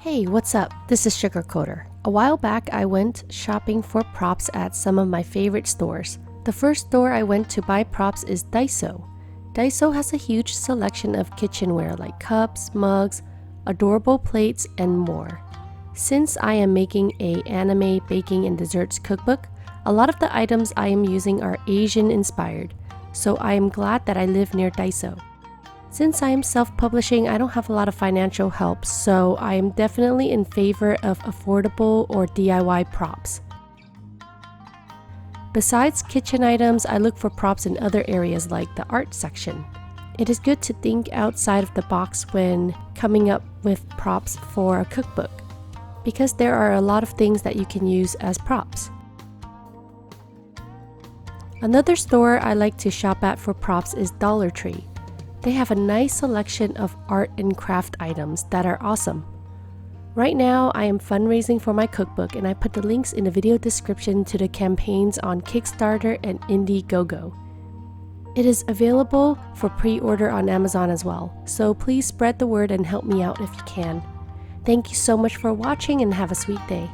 Hey, what's up? This is Sugarcoder. A while back, I went shopping for props at some of my favorite stores. The first store I went to buy props is Daiso. Daiso has a huge selection of kitchenware like cups, mugs, adorable plates, and more. Since I am making an anime baking and desserts cookbook, a lot of the items I am using are Asian inspired, so I am glad that I live near Daiso. Since I am self-publishing, I don't have a lot of financial help, so I am definitely in favor of affordable or DIY props. Besides kitchen items, I look for props in other areas like the art section. It is good to think outside of the box when coming up with props for a cookbook, because there are a lot of things that you can use as props. Another store I like to shop at for props is Dollar Tree. They have a nice selection of art and craft items that are awesome. Right now, I am fundraising for my cookbook and I put the links in the video description to the campaigns on Kickstarter and Indiegogo. It is available for pre-order on Amazon as well, so please spread the word and help me out if you can. Thank you so much for watching and have a sweet day.